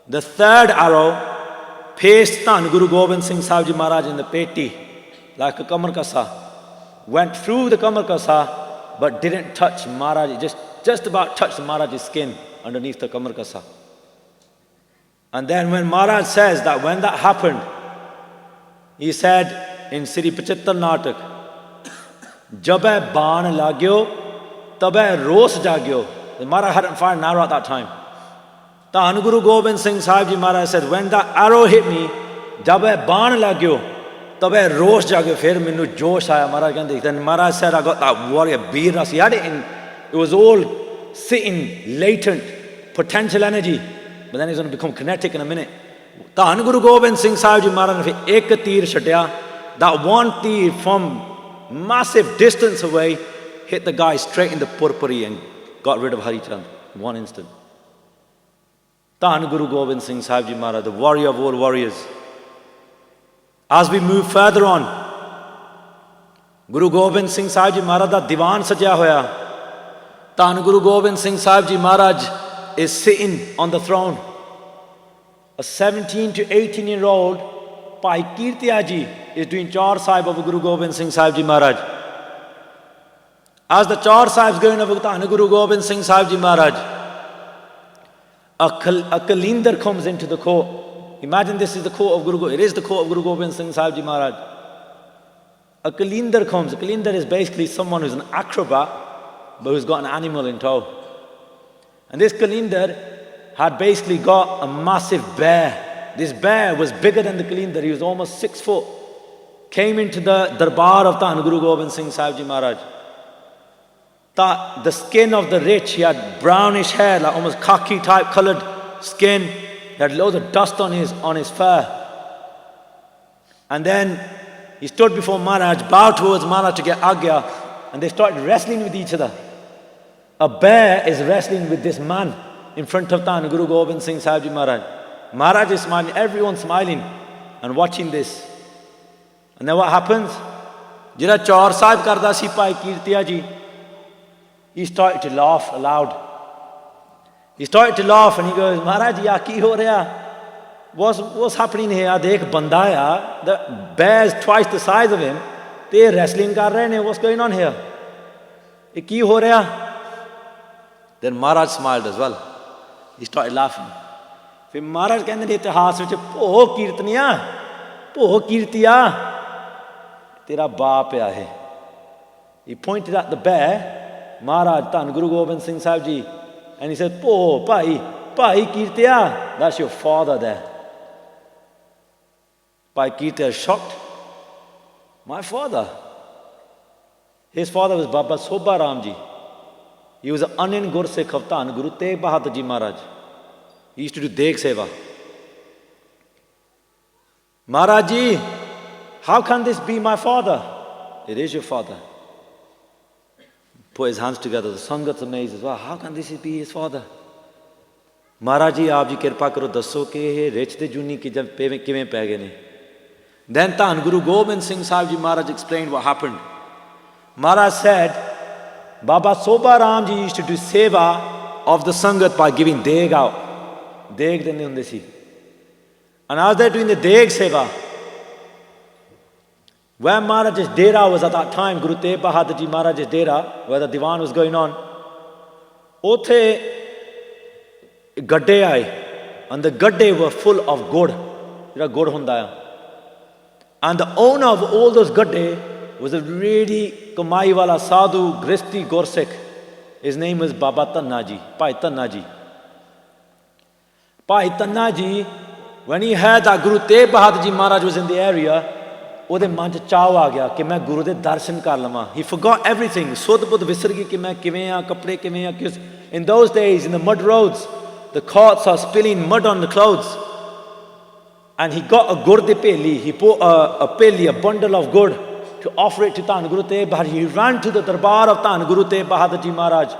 The third arrow pierced on Guru Gobind Singh Sahib Ji Maharaj in the peti, like a kamar kasa. Went through the kamar kasa, but didn't touch Maharaj, just about touched Maharaj's skin underneath the kamar kasa. And then when Maharaj says that when that happened, he said in Sri Pachittar Natak, Jabe baan lagyo, tabe ros jagyo. The Maharaj hadn't fired an arrow at that time. Dhan Guru Gobind Singh Sahib Ji Maharaj said, when that arrow hit me, jabe baan lagyo, tabe ros jagyo. Fir minu josh aaya. Maharaj kehndi. Then Maharaj said, I got that warrior beer ras. He had it in, it was all sitting, latent, potential energy. But then he's going to become kinetic in a minute. Dhan Guru Gobind Singh Sahib Ji Maharaj ne ek teer chhadya. That one teer from massive distance away hit the guy straight in the purpuri and got rid of Hari Chand in one instant. Dhan Guru Gobind Singh Sahib Ji Maharaj, the warrior of all warriors. As we move further on, Guru Gobind Singh Sahib Ji Maharaj da diwan sajya hoya. Dhan Guru Gobind Singh Sahib Ji Maharaj is sitting on the throne. A 17 to 18-year-old Bhai Kirtiya Ji is doing Chaur Sahib of Guru Gobind Singh Sahib Ji Maharaj. As the Chaur Sahib is going over Dhan Guru Gobind Singh Sahib Ji Maharaj, a Kalinder comes into the court. Imagine this is the court of Guru Gobind. It is the court of Guru Gobind Singh Sahib Ji Maharaj. A Kalinder comes. A Kalinder is basically someone who's an acrobat, but who's got an animal in tow. And this Kalinder had basically got a massive bear. This bear was bigger than the Kalinder. He was almost 6 foot. Came into the darbar of Dhan Guru Gobind Singh Sahib Ji Maharaj. The skin of the rich, he had brownish hair, like almost khaki type coloured skin. He had loads of dust on his fur. And then he stood before Maharaj, bowed towards Maharaj to get agya, and they started wrestling with each other. A bear is wrestling with this man in front of Dhan Guru Gobind Singh Sahib Ji Maharaj. Maharaj is smiling, everyone's smiling and watching this. And then what happens? Jira Chaur Sahib karda si Bhai Kirtiya Ji, he started to laugh aloud. He started to laugh and he goes, Maharaj, ya ki ho raha? What's happening here? Dekh banda hai, the bear's twice the size of him. They wrestling kar rahe hain. What's going on here? Ye ki ho raha? Then Maharaj smiled as well. He started laughing. Then Maharaj kehnde ne itihas vich, "Bho Kirtaniya, bho Kirtiya, tera baap aaya hai." He pointed at the bear, Maharaj, Dhan Guru Gobind Singh Sahib Ji, and he said, "Bho Bhai Kirtiya, that's your father there." Bhai Kirtiya is shocked. My father? His father was Baba Sobha Ram Ji. He was an Anin Gursikh of Dhan Guru Tegh Bahadur Ji Maharaj. He used to do Deg Seva. Maharaj Ji, how can this be my father? It is your father. Put his hands together. The Sangat's amazed as well. How can this be his father? Maharaj Ji, aap ji kirpa karo dasso ke ye rich de juni ki jab kivein pੈ gaye ne. Then Dhan Guru Gobind Singh Sahib Ji Maharaj explained what happened. Maharaj said, Baba Sobha Ram Ji used to do seva of the Sangat by giving deg out. Deg dene hunde si. And as they're doing the deg seva, Where Maharaj's dera was at that time, Guru Tegh Bahadur Ji Maharaj's dera, where the diwan was going on, uthe gadde aaye, and the gadde were full of gud, jehda gud hunda hai. And the owner of all those gadde was a really kamai wala sadhu, gristi Gursikh. His name was Baba Tanna Ji, Bhai Tanna Ji. Bhai Tanna Ji, when he heard that Guru Tegh Bahadur Ji Maharaj was in the area, ਉਹਦੇ ਮਨ 'ਚ ਚਾਅ ਆ ਗਿਆ ਕਿ ਮੈਂ ਗੁਰੂ ਦੇ ਦਰਸ਼ਨ ਕਰ ਲਵਾਂ. He forgot everything. ਸੁੱਧ ਬੁੱਧ ਵਿਸਰ ਗਈ ਕਿ ਮੈਂ ਕਿਵੇਂ ਆ, ਕੱਪੜੇ ਕਿਵੇਂ ਆ. Because in those days, in the mud roads, the carts are spilling mud on the clothes. And he got a gur de peli. He bought a peli, a bundle of gur, to offer it to Dhan Guru Tegh Bahadur. He ran to the darbar of Dhan Guru Tegh Bahadur Ji Maharaj.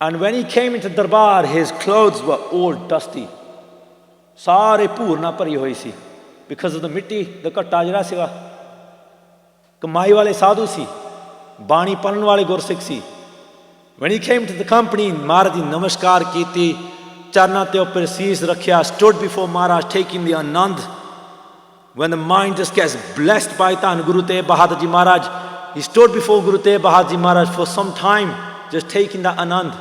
And when he came into the darbar, his clothes were all dusty. Sare poor na pari hoi si. Because of the mitti, the katta jira siga. Kamai wale sadhu si. Bani panan wale Gursikh si. When he came to the company, Maharaj ji namaskar kiti, charna te upar sees rakhya, stood before Maharaj taking the anand. When the mind just gets blessed by Dhan Guru Tegh Bahadur Ji Maharaj, he stood before Guru Tegh Bahadur Ji Maharaj for some time, just taking that anand.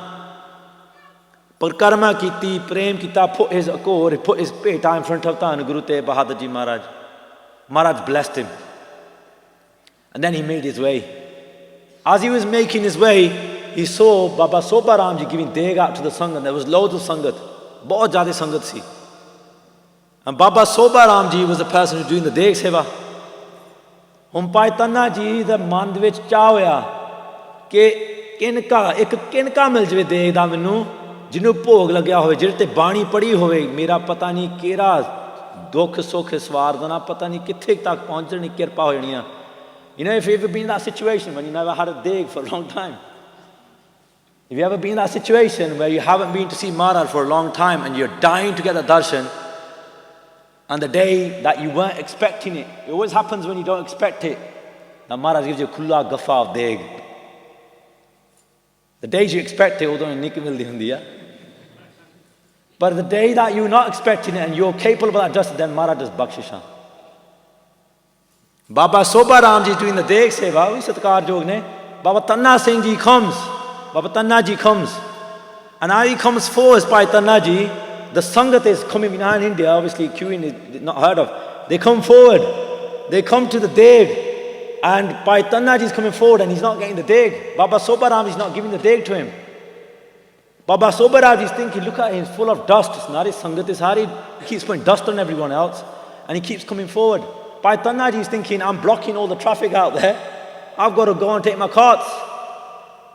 Parikrama kiti, prem kita, put his akor, he put his peta in front of Dhan Guru Tegh Bahadur Ji Maharaj. Maharaj blessed him. And then he made his way. As he was making his way, he saw Baba Soba Ram Ji giving deg out to the Sangat. There was loads of Sangat. Bahut jyada Sangat si. And Baba Soba Ram Ji was the person who was doing the deg seva. Hun Bhai Tanna Ji the man de vich cha hoya कि किनका मिल जाए दे दा मैनू जिन्हों भोग लग्या होवे जिहदे ते बाणी पढ़ी होवे मेरा पता नहीं केड़ा दुख सुख सवार देना पता नहीं कित्थे तक पहुंचनी किरपा हो जानी. You know, if you've ever been in that situation when you never had a dig for a long time, if you ever been in that situation where you haven't been to see Maharaj for a long time and you're dying to get a darshan, and the day that you weren't expecting it, it always happens when you don't expect it, that Maharaj gives you khulla gaffa of deg. The days you expect it, although nikki mildi hundi hai. But the day that you're not expecting it and you're capable of that justice, then Maharaj does bakshishan. Baba Soba Ram Ji is doing the deg seva, we satkar jog ne. Baba Tanna Singh Ji comes. Baba Tanna Ji comes. And as he comes forward by Tanna Ji, the Sangat is coming behind India, obviously queuing is not heard of. They come forward. They come to the deg. And Bhai Tanna Ji is coming forward and he's not getting the deg. Baba Soba Ram Ji is not giving the deg to him. Baba Soba Ram Ji is thinking, look at him, he's full of dust. It's not his Sangat, it's Hari. He keeps putting dust on everyone else. And he keeps coming forward. Bhai Tanna Ji is thinking, I'm blocking all the traffic out there. I've got to go and take my carts.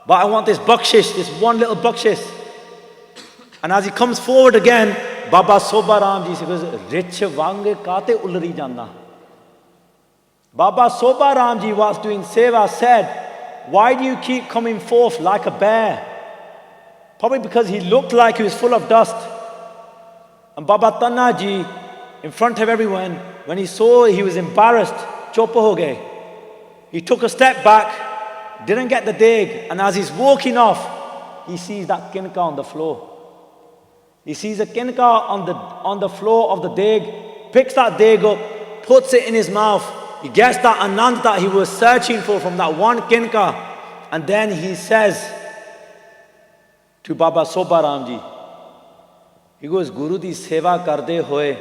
But I want this bakshish, this one little bakshish. And as he comes forward again, Baba Soba Ram Ji says, Rich Vange Kate Ulri Janna. Baba Soba Ram Ji was doing seva, said, why do you keep coming forth like a bear? Probably because he looked like he was full of dust. And Baba Tanna Ji, in front of everyone, when he saw he was embarrassed, chopa ho gaye. He took a step back, didn't get the deg, and as he's walking off, he sees that kinka on the floor. He sees a kinka on the floor of the deg, picks that deg up, puts it in his mouth. He gets that anand that he was searching for from that one kinka, and then he says to Baba Soba Ram Ji, he goes, Guru di seva karde hoye,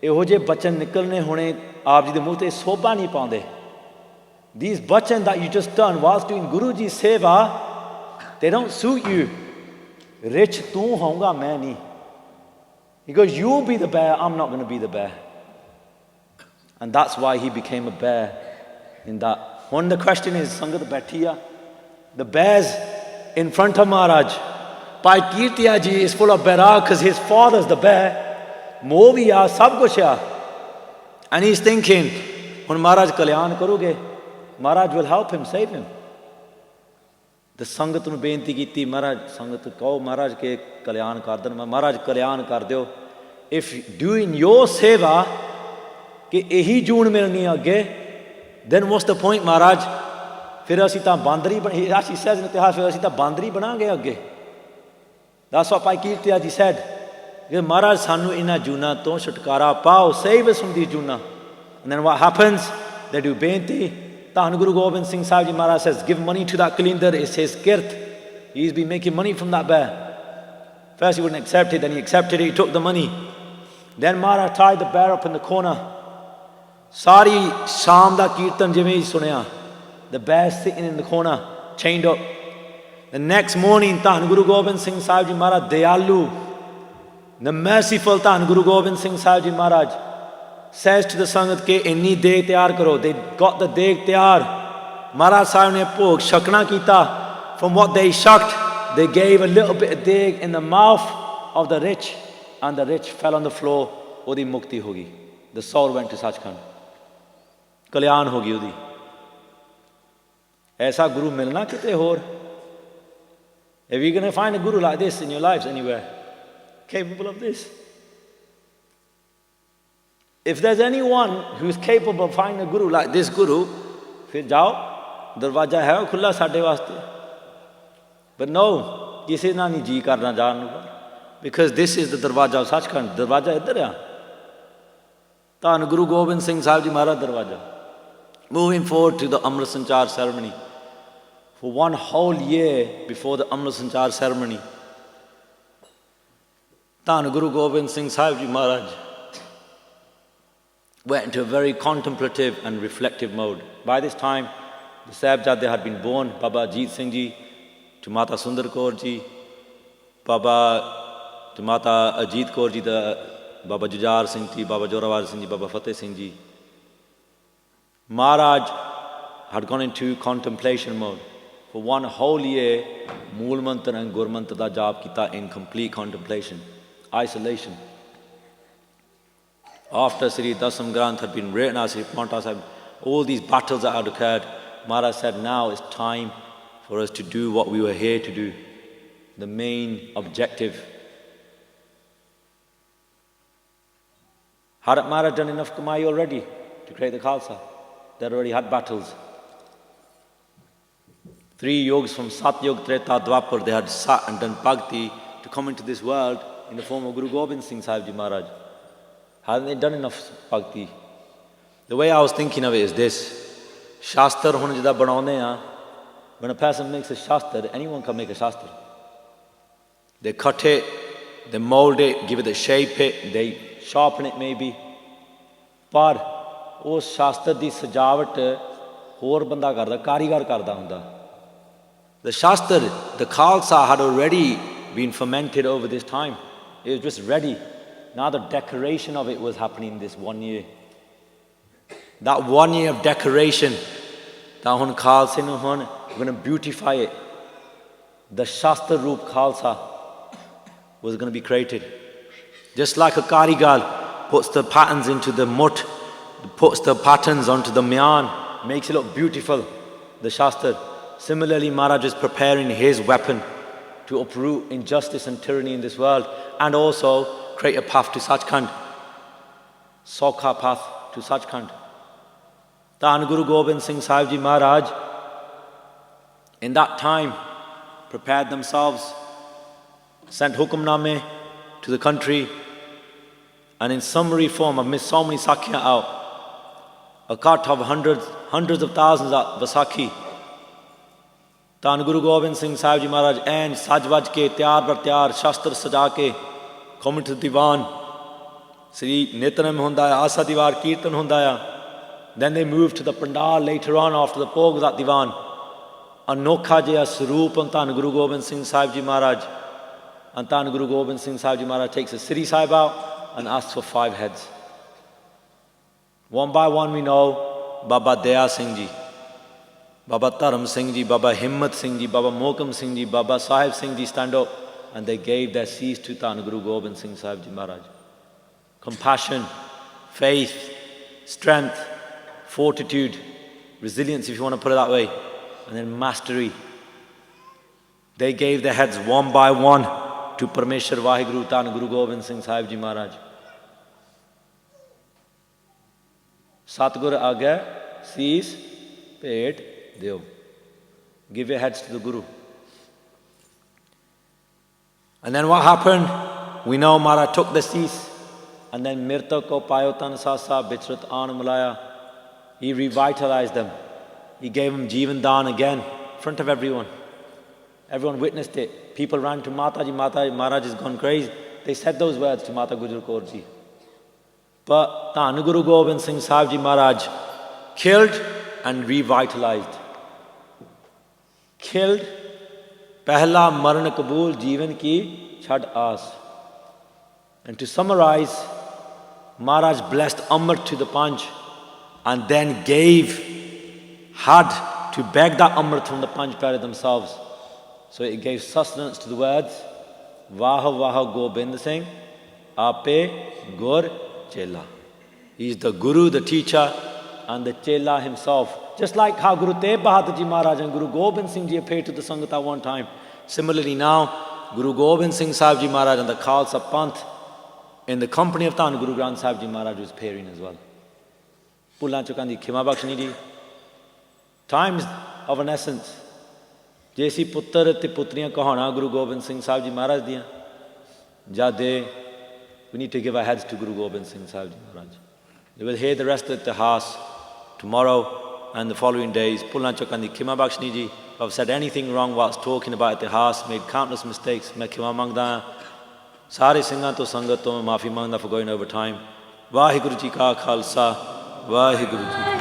ਇਹੋ ਜਿਹੇ ਬਚਨ ਨਿਕਲਨੇ ਹੋਣੇ ਆਪ ਜੀ ਦੇ ਮੂੰਹ ਤੇ ਸੋਭਾ ਨਹੀਂ ਪਾਉਂਦੇ. These bachan that you just done whilst doing Guru Ji seva, they don't suit you. Rich tu hounga main nahi. He goes, you'll be the bear, I'm not going to be the bear. And that's why he became a bear in that. When the question is, Sangat Bhaitiya, the bears in front of Maharaj. Bhai Kirtiya Ji is full of bear because his father's the bear. Moviya, sab kuch ya. And he's thinking, when Maharaj kalyan karoge, Maharaj will help him, save him. The Sangat nu beinti kiti, Maharaj, Sangat kaho Maharaj ke kalyan kar den, Maharaj kalyan kar deo. If doing your seva, ke ehi joon milni agge, then what's the point, Maharaj? Fir asi ta bandri ban, he actually says in Itihas, fir asi ta bandri banange agge. That's what Bhai Kirtiya Ji said. Maharaj sanu ina juna to chutkara pao, save us from these juna. And then what happens? They do benti. Dhan Guru Gobind Singh Sahib Ji Maharaj says, give money to that Kalinder, it's his kirt. He's been making money from that bear. First he wouldn't accept it, then he accepted it, he took the money. Then Maharaj tied the bear up in the corner. Sari Sham da Kirtan jive sunaya. The bear sitting in the corner, chained up. The next morning, Dhan Guru Gobind Singh Sahib Ji Maharaj, Dayalu, the merciful Dhan Guru Gobind Singh Sahib Ji Maharaj, says to the Sangat ke inni deg tayar karo. They got the deg tayar. Maharaj Sahib ne bhog shakna kita. From what they shucked, they gave a little bit of deg in the mouth of the rich, and the rich fell on the floor. Odi mukti hogi. The soul went to Sachkhand. Kalyan hogi odi. Aisa guru milna kite hor. If you're going to find a guru like this in your lives anywhere, capable of this. If there's anyone who's capable of finding a guru like this guru, fir jao, darwaja hai khulla sade waste. But no, kisi na nahi ji karna jaan, because this is the darwaja of Sachkhand. Darwaja idhar hai. Dhan Guru Gobind Singh Sahib Ji Maharaj darwaja. Moving forward to the Amrit Sanchar ceremony. For one whole year before the Amrit Sanchar ceremony, Dhan Guru Gobind Singh Sahib Ji Maharaj went into a very contemplative and reflective mode. By this time, the Sahibzade had been born, Baba Ajit Singh Ji, to Mata Sundar Kaur Ji, Baba to Mata Ajit Kaur Ji, the Baba Jujar Singh Ji, Baba Jorawar Singh Ji, Baba Fateh Singh Ji. Maharaj had gone into contemplation mode. For one whole year, Mool Mantra and Gur Mantra da jap kita in complete contemplation, isolation. After Sri Dasam Granth had been written, as Sri Paonta Sahib, all these battles that had occurred, Maharaj said, now it's time for us to do what we were here to do. The main objective. Had Maharaj done enough Kamai already to create the Khalsa? They already had battles. 3 yogs from Sat Yog, Treta, Dwapar, they had sat and done bhakti to come into this world in the form of Guru Gobind Singh Sahib Ji Maharaj. Hadn't they done enough bhakti? The way I was thinking of it is this. Shastra hun jida banaune ha. When a person makes a shastra, anyone can make a shastra. They cut it, they mold it, give it a shape, they sharpen it maybe. Par us shastra di sajavat hor banda karda, karigar karda hunda. The shastra, the Khalsa had already been fermented over this time. It was just ready. Now the decoration of it was happening this 1 year. That 1 year of decoration, that hun Khalsa nu hun, we're going to beautify it. The Shastra Roop Khalsa was going to be created. Just like a karigal puts the patterns into the mut, puts the patterns onto the myan, makes it look beautiful, the Shastra. Similarly, Maharaj is preparing his weapon to uproot injustice and tyranny in this world, and also create a path to Sachkhand. Sokha path to Sachkhand. Dhan Guru Gobind Singh Sahib Ji Maharaj, in that time, prepared themselves, sent hukamname to the country, and in summary form, I've missed so many sakhya out. A cut of hundreds of thousands of Vasakhi. Dhan Guru Gobind Singh Sahib Ji Maharaj and Sajvaj ke, Tyar bar Tyar, Shastra Saja ke, come to the Diwan. Sri Nitranam Hundaya, Asa Diwar, Kirtan Hundaya. Then they moved to the Pandal later on after the Pog that Diwan. Anokha Jaya Saroop and Dhan Guru Gobind Singh Sahib Ji Maharaj. And Dhan Guru Gobind Singh Sahib Ji Maharaj takes a Sri Sahib out and asks for 5 heads. One by one we know Baba Daya Singh Ji, Baba Dharam Singh Ji, Baba Himmat Singh Ji, Baba Mohkam Singh Ji, Baba Sahib Singh Ji stand up, and they gave their seas to Dhan Guru Gobind Singh Sahib Ji Maharaj. Compassion, faith, strength, fortitude, resilience if you want to put it that way, and then mastery. They gave their heads one by one to Parmeshwar Vaheguru Dhan Guru Gobind Singh Sahib Ji Maharaj. Satgur Agya, Sees, Ped, Deo. Give your heads to the Guru. And then what happened? We know Maharaj took the seas And then Mirtak ko payo tan sasa bichrat aan malaya. He revitalized them. He gave them Jeevan Dan again in front of everyone. Everyone witnessed it. People ran to Mataji, Mataji, Maharaj has gone crazy. They said those words to Mata Gujar Kaur Ji. But Dhan Guru Gobind Singh Sahib Ji Maharaj killed and revitalized. Killed. Pehla maran kabul jeevan ki chhad aas. And to summarize, Maharaj blessed Amrit to the Panch and then had to beg that Amrit from the Panch Pyare themselves. So it gave sustenance to the words, Vaha Vaha Gobind Singh, Ape Gur Chela. He is the Guru, the teacher, and the Chela himself. Just like how Guru Tegh Bahadur Ji Maharaj and Guru Gobind Singh Ji appeared to the Sangat at one time. Similarly now, Guru Gobind Singh Sahib Ji Maharaj and the Khalsa Panth in the company of Dhan Guru Granth Sahib Ji Maharaj was appearing as well. Pullan Chukan Di Khima Bakshni Ji. Times of an essence. Jesi Puttar te Putriyan Kahana Guru Gobind Singh Sahib Ji Maharaj diyan. Jade, we need to give our heads to Guru Gobind Singh Sahib Ji Maharaj. You will hear the rest of the Itihas tomorrow and the following days. Pullan Chukan Di Khima Bakshni Ji. If I've said anything wrong whilst talking about Itihas, made countless mistakes, मैं खिमा मांगदा हां सारे सिंघां तो संगत तो मैं माफ़ी मांगदा for going over time. Waheguru ji का खालसा वाहिगुरु जी